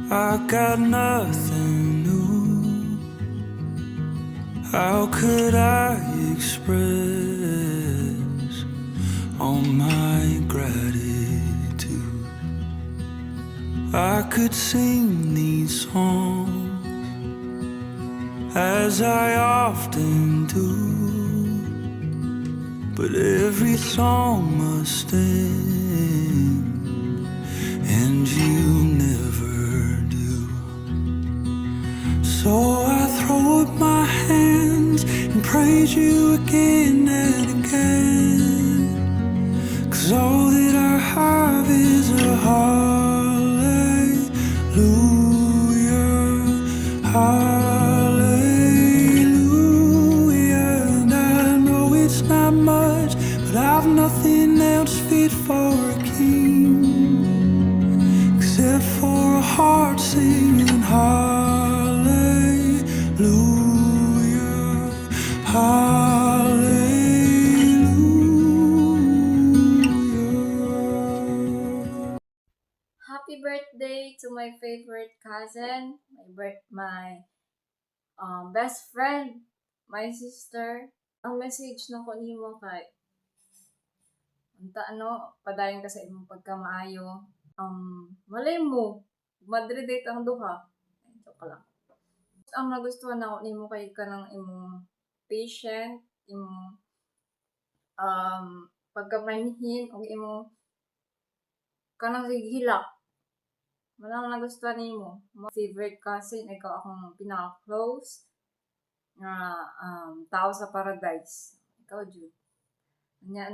I got nothing new. How could I express all my gratitude? I could sing these songs as I often do, but every song must end, and you never do. So I throw up my hands and praise you again and again, 'cause all that I have is a hallelujah, hallelujah. And I know it's not much, but I've nothing else fit for a king except for a heart singing hallelujah, hallelujah. Happy birthday to my favorite cousin, my best friend, my sister. Ang message na ko nimo kay padayon ka sa imong pagkamaayo. Malay mo, Madrid date ang duha. Joke lang. Ang nagustuhan ako nimo kay kanang imong patient, imong pagkamanhin o imong kanang hilak. Malang nagustuhan nimo. Mo favorite cousin, ikaw akong pinaka-close nga tao sa paradise. Ikaw jud. Nya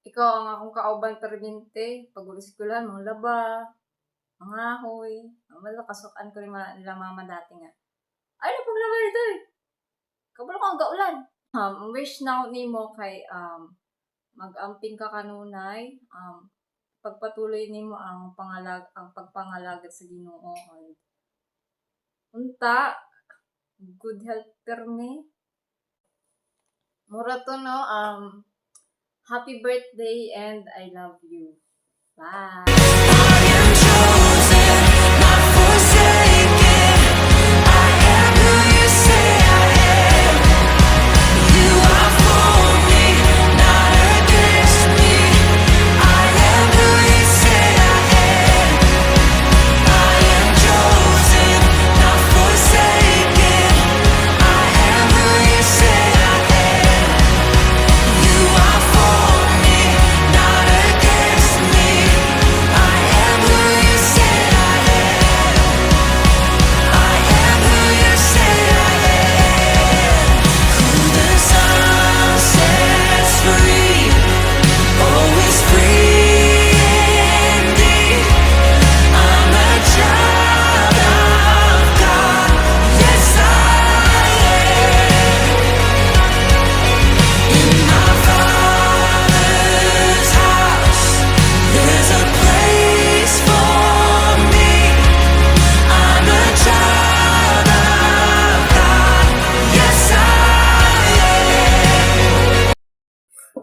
ikaw ang akong kauban permanente, pag-uliskulan, mga laba, mga hoy, wala kasukan ko rin nila mama dati nga. Ay, napaglaba dito eh. Kabalo ko ang gaulan. Wish na nimo kay mag-amping ka kanunay, pagpatuloy nimo ang pagpangalagad sa Ginoo. Unta, good health permi. Mura to happy birthday and I love you. Bye.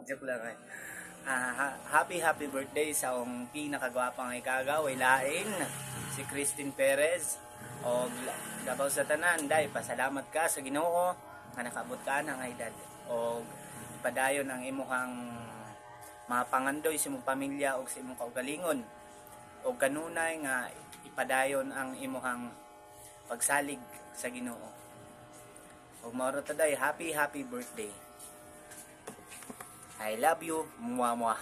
Joke lang ay. Happy birthday sa akong pinakagwapang ikagaw, lain si Christine Perez. O gabaw sa tanan, day pasalamat ka sa Ginoo nga nakabot ka ng edad. O padayon ang imuhang mga pangandoy sa imong pamilya o sa imong kaugalingon. O kanunay nga ipadayon ang imuhang pagsalig sa Ginoo. O mao ra today, happy birthday. I love you, mwah mwah.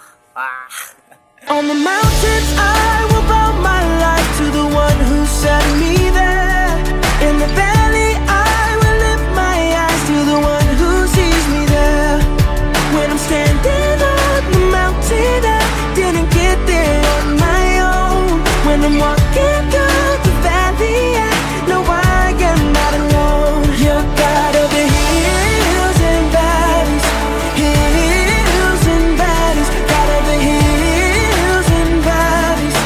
On the mountains I will bow my life to the one who set me there. In the valley I will lift my eyes to the one who sees me there. When I'm standing on the mountain I didn't get there on my own. When I'm walking through the valley I know I am not alone. You're God of the hills and valleys, hills and valleys, God of the hills and valleys,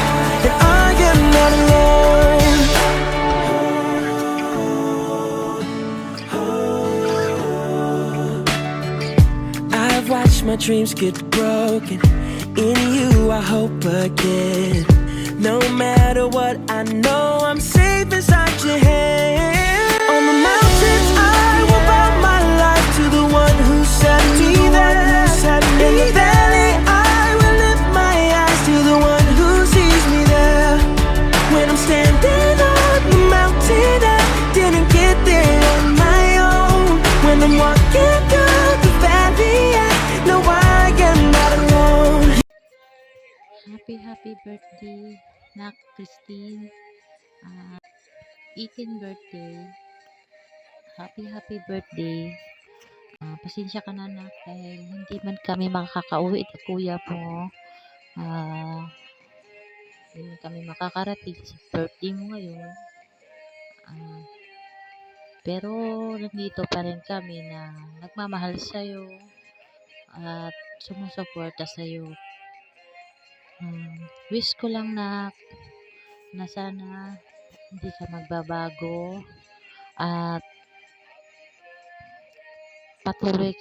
and I am not alone. I've watched my dreams get broken. In you I hope again. No matter happy birthday, Nak Christine. 18 birthday. Happy birthday. Pasensya ka na, Nak, dahil hindi man kami makakauwi at kuya mo. Hindi man kami makakarating sa birthday mo ngayon. Pero nandito pa rin kami na nagmamahal sa'yo at sumusuporta sa'yo. Wish ko lang na sana hindi ka magbabago at patuloy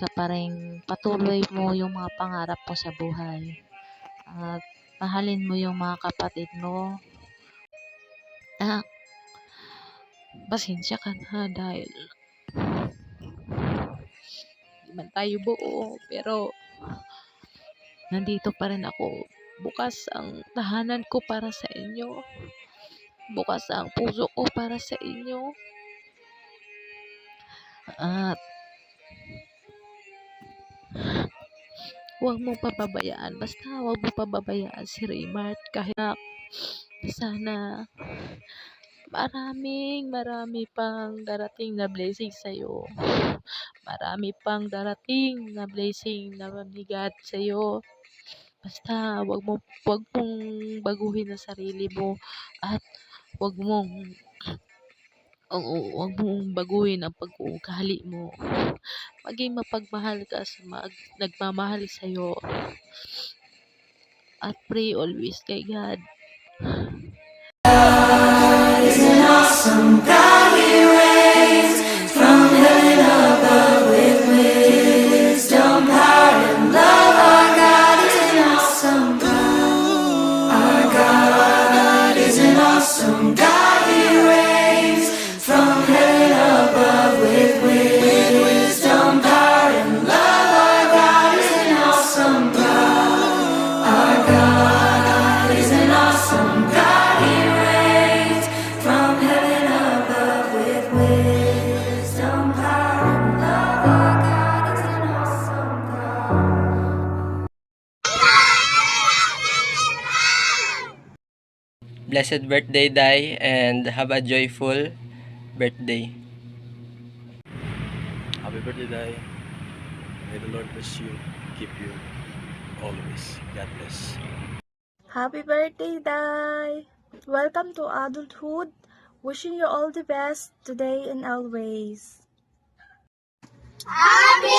mo yung mga pangarap mo sa buhay at mahalin mo yung mga kapatid mo. Pasensya ka na dahil hindi man tayo buo, pero nandito pa rin ako. Bukas ang tahanan ko para sa inyo. Bukas ang puso ko para sa inyo. At huwag mong pababayaan. Basta huwag mong pababayaan si Raymart kahit na sana marami pang darating na blessing sa'yo. Marami pang darating na blessing na mabigat sa'yo. Basta wag mong baguhin ang sarili mo at wag mong baguhin ang pag-uugali mo. Maging mapagmahal ka sa nagmamahal sa'yo. At pray always kay God. Blessed birthday, Dai, and have a joyful birthday. Happy birthday, Dai. May the Lord bless you, keep you always. God bless. Happy birthday, Dai! Welcome to adulthood. Wishing you all the best today and always. Happy